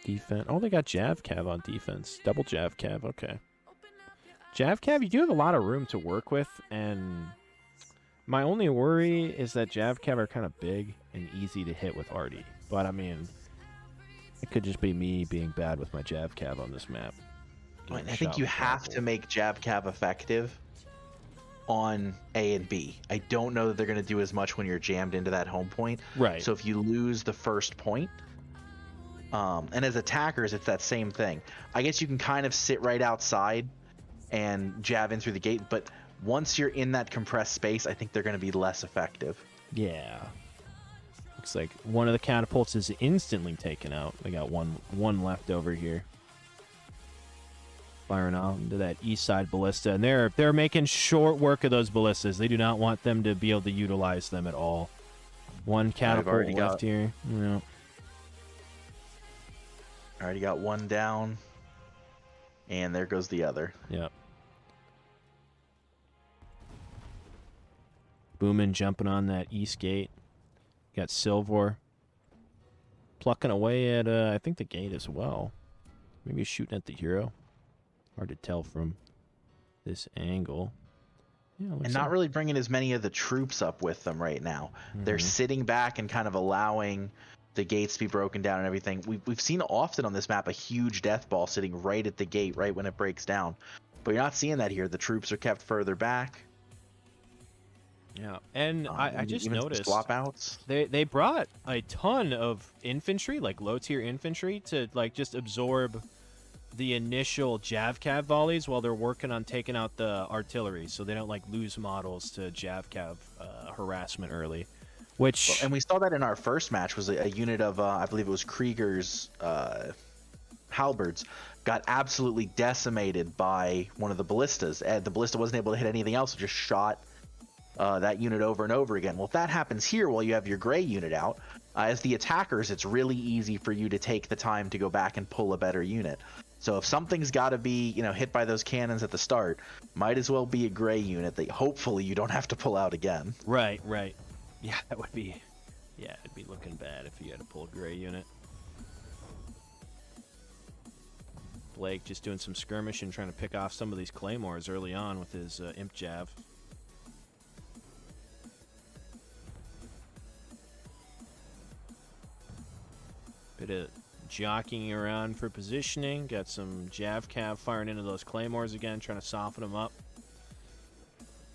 Defense. Oh, they got Jav Cav on defense. Double Jav Cav. Okay. Jav Cav, you do have a lot of room to work with, and my only worry is that Jav Cav are kind of big and easy to hit with Artie. But, I mean, it could just be me being bad with my Jav Cav on this map. I think you have to make Jav Cav effective on A and B. I don't know that they're going to do as much when you're jammed into that home point. Right. So if you lose the first point, and as attackers, it's that same thing. I guess you can kind of sit right outside and jab in through the gate, but once you're in that compressed space, I think they're going to be less effective. Yeah. Looks like one of the catapults is instantly taken out. They got one left over here. Firing out into that east side ballista, and they're making short work of those ballistas. They do not want them to be able to utilize them at all. One catapult left here. Yeah. Already got one down, and there goes the other. Yep. Boomin jumping on that east gate. Got Silver plucking away at I think the gate as well. Maybe shooting at the hero. Hard to tell from this angle. Yeah, and not really bringing as many of the troops up with them right now. They're sitting back and kind of allowing the gates to be broken down and everything. We've seen often on this map a huge death ball sitting right at the gate, right when it breaks down. But you're not seeing that here. The troops are kept further back. Yeah, and I just noticed swap outs. They brought a ton of infantry, like low tier infantry, to like just absorb the initial Jav Cav volleys while they're working on taking out the artillery, so they don't like lose models to Jav Cav harassment early. Which and we saw that in our first match was a unit of I believe it was Krieger's halberds got absolutely decimated by one of the ballistas. And the ballista wasn't able to hit anything else; it just shot that unit over and over again. Well, if that happens here while you have your gray unit out, as the attackers, it's really easy for you to take the time to go back and pull a better unit. So if something's got to be, hit by those cannons at the start, might as well be a gray unit that hopefully you don't have to pull out again. Right. Yeah, that would be, it'd be looking bad if you had to pull a gray unit. Blake just doing some skirmishing, trying to pick off some of these claymores early on with his imp jav. Bit of jockeying around for positioning. Got some Jav Cav firing into those claymores again, trying to soften them up.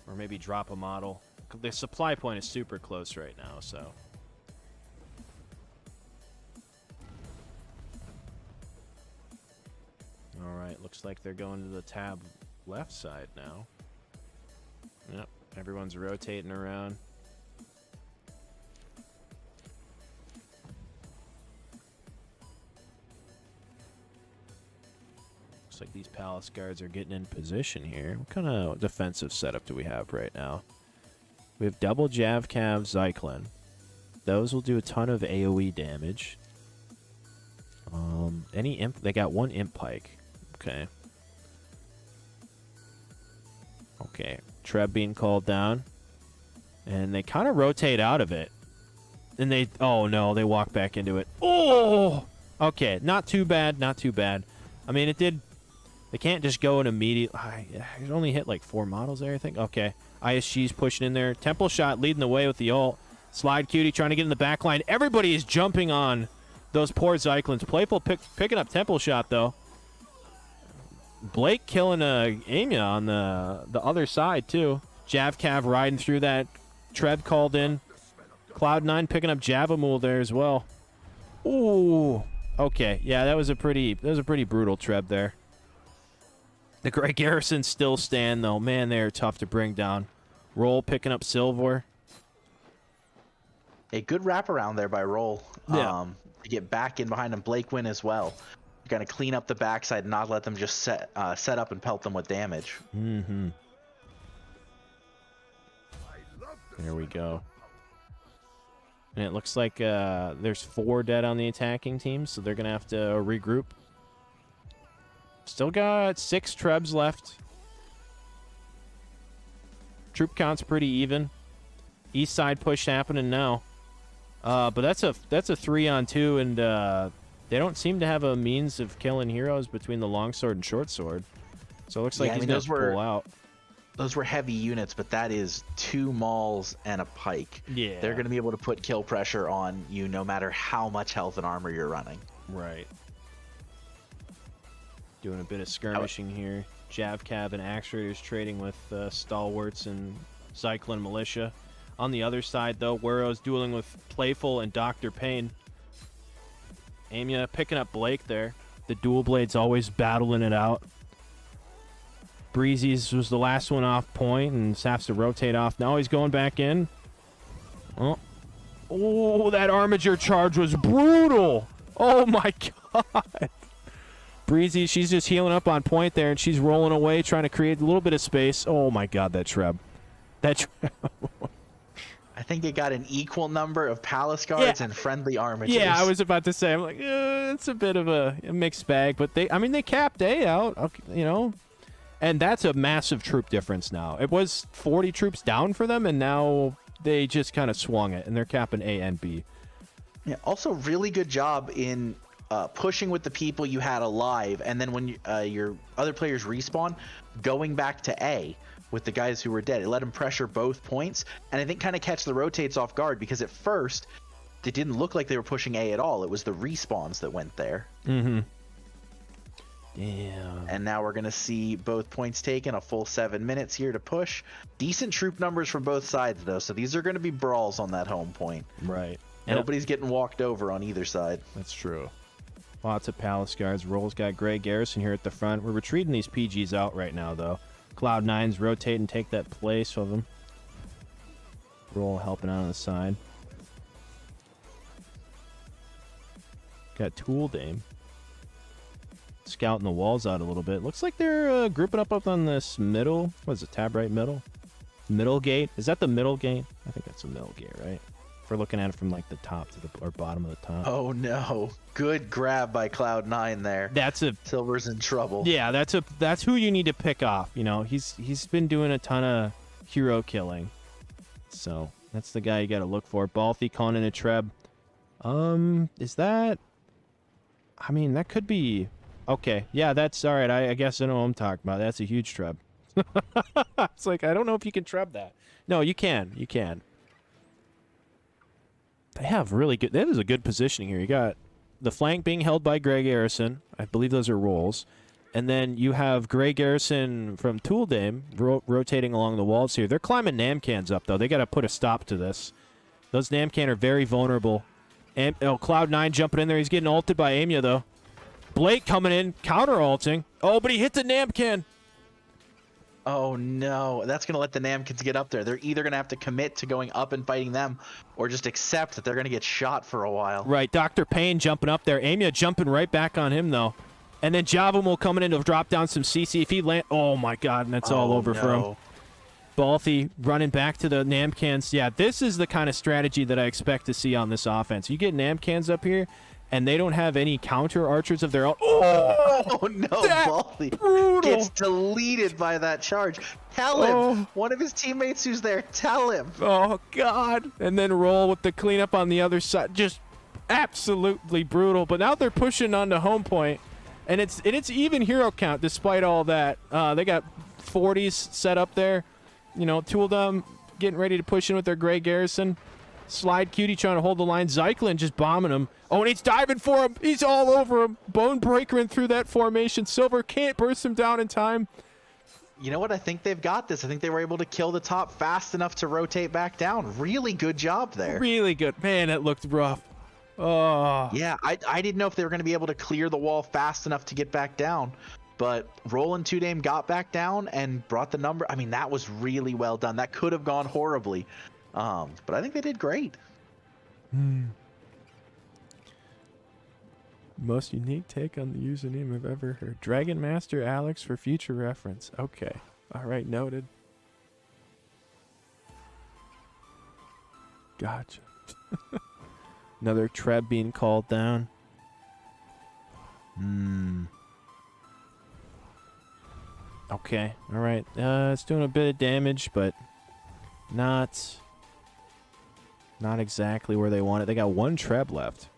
Or maybe drop a model. The supply point is super close right now, so. Alright, looks like they're going to the tab left side now. Yep, everyone's rotating around. Looks like these palace guards are getting in position here. What kind of defensive setup do we have right now? We have double Jav Cav Zyklon. Those will do a ton of AoE damage. Any imp? They got one imp pike. Okay. Okay. Treb being called down. And they kind of rotate out of it. And they... Oh, no. They walk back into it. Oh! Okay. Not too bad. Not too bad. I mean, it did... They can't just go and immediately... It only hit like 4 models there, I think. Okay. ISG's pushing in there. Temple Shot leading the way with the ult. Slide Cutie trying to get in the back line. Everybody is jumping on those poor Zyklons. Playful picking up Temple Shot, though. Blake killing Amia on the other side, too. Jav Cav riding through that. Treb called in. Cloud9 picking up Javamul there as well. Ooh. Okay. Yeah, that was a pretty brutal Treb there. The Grey Garrisons still stand, though. Man, they're tough to bring down. Roll picking up Silver. A good wraparound there by Roll. Yeah. To get back in behind him. Blake win as well. You're going to clean up the backside and not let them just set up and pelt them with damage. Mm-hmm. There we go. And it looks like there's 4 dead on the attacking team, so they're going to have to regroup. Still got 6 Trebs left. Troop count's pretty even. East side push happening now. But that's a 3-on-2, and They don't seem to have a means of killing heroes between the longsword and short sword. So it looks like he's going to pull out. Those were heavy units, but that is 2 mauls and a pike. Yeah. They're going to be able to put kill pressure on you no matter how much health and armor you're running. Right. Doing a bit of skirmishing here. Javcav and Axe Raiders trading with Stalwarts and Cyclone Militia. On the other side, though, Werrow's dueling with Playful and Dr. Payne. Amia picking up Blake there. The dual blades always battling it out. Breezy's was the last one off point and has to rotate off. Now he's going back in. Oh, that Armiger charge was brutal. Oh, my God. Breezy, she's just healing up on point there, and she's rolling away, trying to create a little bit of space. Oh, my God, that Treb. That Treb. I think they got an equal number of Palace Guards and friendly Armigers. Yeah, I was about to say, I'm like, it's a bit of a mixed bag, but they capped A out, you know, and that's a massive troop difference now. It was 40 troops down for them, and now they just kind of swung it, and they're capping A and B. Yeah, also really good job in pushing with the people you had alive, and then when your other players respawn, going back to A with the guys who were dead. It let them pressure both points, and I think kind of catch the rotates off guard, because at first it didn't look like they were pushing A at all. It was the respawns that went there. Mm-hmm. Yeah. And now we're going to see both points taken, a full 7 minutes here to push. Decent troop numbers from both sides, though, so these are going to be brawls on that home point. Right. Nobody's getting walked over on either side. That's true. Lots of Palace Guards. Roll's got Grey Garrison here at the front. We're retreating these PGs out right now, though. Cloud9's rotate and take that place of them. Roll helping out on the side. Got Tool Dame scouting the walls out a little bit. Looks like they're grouping up on this middle. What is it, tab right middle? Middle gate? Is that the middle gate? I think that's the middle gate, right? If we're looking at it from like the top to the or bottom of the top. Oh no. Good grab by Cloud9 there. That's a Silver's in trouble. Yeah, that's who you need to pick off. You know, he's been doing a ton of hero killing. So that's the guy you gotta look for. Balthy calling in a Treb. Is that, I mean, that could be okay. Yeah, that's all right. I guess I know what I'm talking about. That's a huge Treb. It's like, I don't know if you can Treb that. No, you can. You can. They have really good. That is a good positioning here. You got the flank being held by Grey Garrison. I believe those are rolls. And then you have Grey Garrison from Tool Dame rotating along the walls here. They're climbing Namcans up, though. They got to put a stop to this. Those Namcan are very vulnerable. And Cloud9 jumping in there. He's getting ulted by Amia, though. Blake coming in, counter-ulting. Oh, but he hit the Namcan. Oh no, that's going to let the Namkins get up there. They're either going to have to commit to going up and fighting them, or just accept that they're going to get shot for a while. Right, Dr. Payne jumping up there. Amia jumping right back on him, though. And then Javum will come in to drop down some CC. If he land, oh my God, and that's all over for him. Balthy running back to the Namcans. Yeah, this is the kind of strategy that I expect to see on this offense. You get Namcans up here, and they don't have any counter archers of their own. Oh no, Balthy gets deleted by that charge. Tell him. One of his teammates who's there, tell him. Oh, God. And then Roll with the cleanup on the other side. Just absolutely brutal. But now they're pushing on to home point, and it's even hero count despite all that. They got 40s set up there. You know, Tooldom getting ready to push in with their Grey Garrison. Slide Cutie trying to hold the line. Zyklin just bombing him. Oh, and he's diving for him. He's all over him. Bone breakering through that formation. Silver can't burst him down in time. You know what? I think they've got this. I think they were able to kill the top fast enough to rotate back down. Really good job there. Really good. Man, it looked rough. Oh. Yeah, I didn't know if they were going to be able to clear the wall fast enough to get back down. But Roland 2Dame got back down and brought the number. I mean, that was really well done. That could have gone horribly. But I think they did great. Most unique take on the username I've ever heard. Dragon Master Alex for future reference. Okay. All right, noted. Gotcha. Another Treb being called down. Okay. All right. It's doing a bit of damage, but not exactly where they want it. They got one Treb left.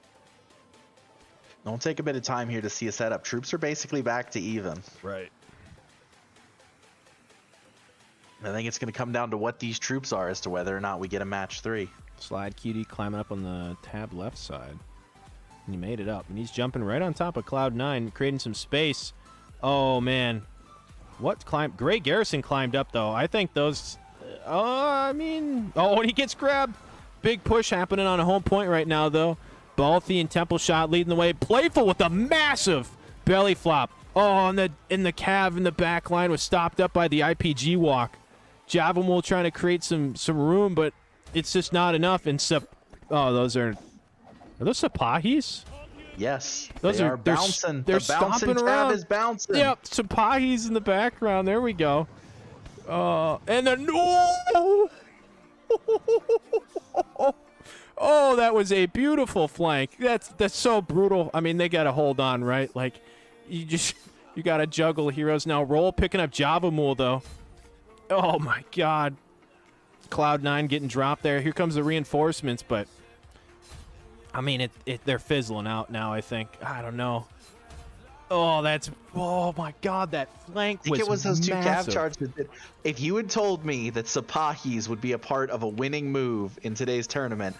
Don't take a bit of time here to see a setup. Troops are basically back to even. Right. I think it's going to come down to what these troops are as to whether or not we get a match 3. Slide QD climbing up on the tab left side. And he made it up. And he's jumping right on top of Cloud9, creating some space. Oh, man. What climb? Great Garrison climbed up, though. I think those... and he gets grabbed. Big push happening on a home point right now, though. Balthy and Temple Shot leading the way. Playful with a massive belly flop. Oh, and the cav in the back line was stopped up by the IPG walk. Javamul trying to create some room, but it's just not enough. And those are those Sapahis? Yes, those are bouncing. They're the bouncing stomping tab around. is bouncing. Yep, Sapahis in the background. There we go. And then no. Oh, that was a beautiful flank. That's so brutal. I mean, they got to hold on, right? Like, you got to juggle heroes now. Roll picking up Javamul, though. Oh, my God. Cloud9 getting dropped there. Here comes the reinforcements, but, I mean, they're fizzling out now, I think. I don't know. Oh, my God, that flank was I think it was those massive. two cav charts that did. If you had told me that Sapahis would be a part of a winning move in today's tournament,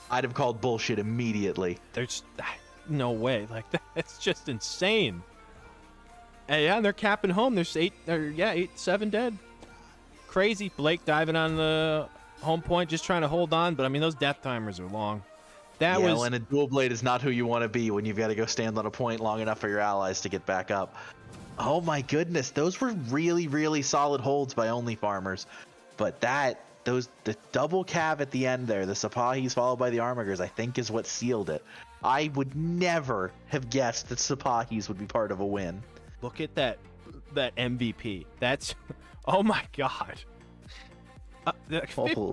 I'd have called bullshit immediately. There's no way. Like, that's just insane. And yeah, they're capping home. There's 7 dead. Crazy. Blake diving on the home point, just trying to hold on. But, I mean, those death timers are long. And a dual blade is not who you want to be when you've got to go stand on a point long enough for your allies to get back up. Oh, my goodness. Those were really, really solid holds by Only Farmers. But the double cav at the end there, the Sapahis followed by the Armigers, I think is what sealed it. I would never have guessed that Sapahis would be part of a win. Look at that MVP. That's, oh my God.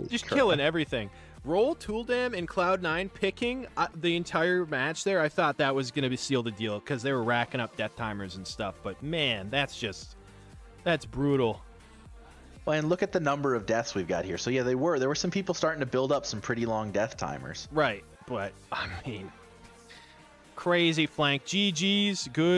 Just killing everything. Roll, Tooldam, and Cloud9 picking the entire match there. I thought that was going to seal the deal because they were racking up death timers and stuff. But man, that's brutal. Well, and look at the number of deaths we've got here. So yeah, there were some people starting to build up some pretty long death timers. Right, but I mean, crazy flank. GG's, good.